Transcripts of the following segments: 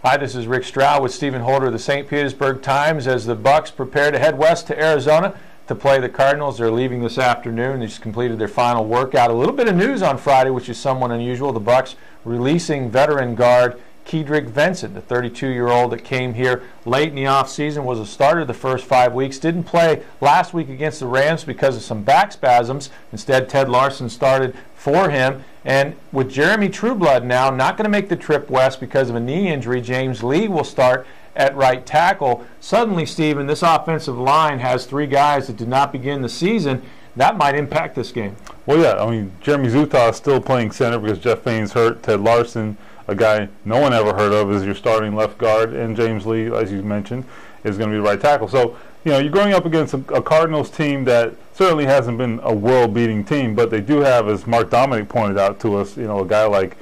Hi, this is Rick Stroud with Stephen Holder of the St. Petersburg Times as the Bucs prepare to head west to Arizona to play the Cardinals. They're leaving this afternoon. They just completed their final workout. A little bit of news on Friday, which is somewhat unusual. The Bucs releasing veteran guard Kedrick Vincent, the 32-year-old that came here late in the offseason, was a starter the first 5 weeks. Didn't play last week against the Rams because of some back spasms. Instead, Ted Larson started for him. And with Jeremy Trueblood now not going to make the trip west because of a knee injury, James Lee will start at right tackle. Suddenly, Stephen, this offensive line has three guys that did not begin the season. That might impact this game. Well, yeah, I mean, Jeremy Zutaw is still playing center because Jeff Fain's hurt. Ted Larson, a guy no one ever heard of, is your starting left guard, and James Lee, as you mentioned, is going to be right tackle. So, you know, you're going up against a Cardinals team that certainly hasn't been a world-beating team, but they do have, as Mark Dominic pointed out to us, you know, a guy like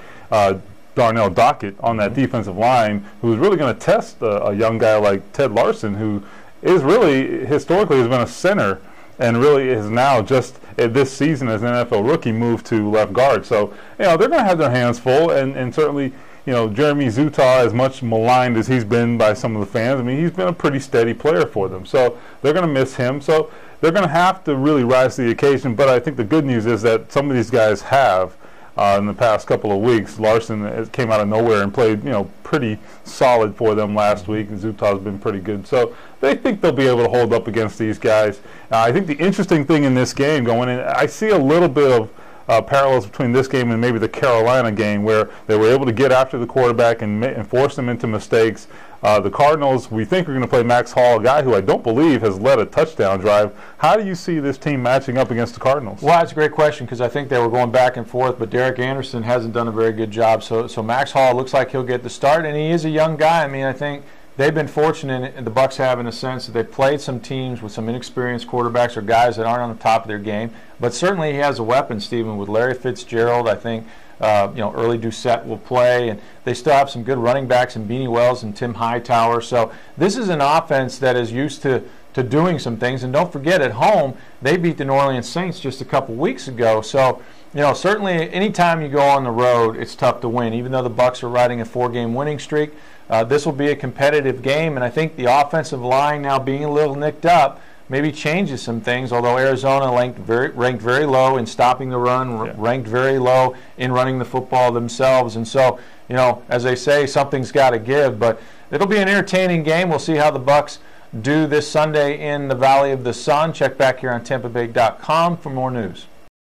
Darnell Dockett on that defensive line who's really going to test a young guy like Ted Larson, who is really, historically, has been a center and really is now just this season as an NFL rookie moved to left guard. So, you know, they're going to have their hands full, and certainly, you know, Jeremy Zutaw, as much maligned as he's been by some of the fans, I mean, he's been a pretty steady player for them. So they're going to miss him. So they're going to have to really rise to the occasion. But I think the good news is that some of these guys have in the past couple of weeks. Larson came out of nowhere and played, you know, pretty solid for them last week, and Zutaw's been pretty good. So they think they'll be able to hold up against these guys. I think the interesting thing in this game going in, I see a little bit of parallels between this game and maybe the Carolina game, where they were able to get after the quarterback and force them into mistakes. The Cardinals, we think, are going to play Max Hall, a guy who I don't believe has led a touchdown drive. How do you see this team matching up against the Cardinals? Well, that's a great question because I think they were going back and forth, but Derek Anderson hasn't done a very good job. So Max Hall looks like he'll get the start, and he is a young guy. I mean, I think they've been fortunate, and the Bucs have, in a sense that they've played some teams with some inexperienced quarterbacks or guys that aren't on the top of their game. But certainly he has a weapon, Stephen, with Larry Fitzgerald. I think you know, early Doucette will play, and they still have some good running backs in Beanie Wells and Tim Hightower. So this is an offense that is used to doing some things. And don't forget, at home, they beat the New Orleans Saints just a couple weeks ago. So, you know, certainly anytime you go on the road, it's tough to win. Even though the Bucs are riding a 4-game winning streak, this will be a competitive game. And I think the offensive line now being a little nicked up maybe changes some things, although Arizona ranked very low in stopping the run, ranked very low in running the football themselves. And so, you know, as they say, something's got to give. But it'll be an entertaining game. We'll see how the Bucs do this Sunday in the Valley of the Sun. Check back here on TampaBay.com for more news.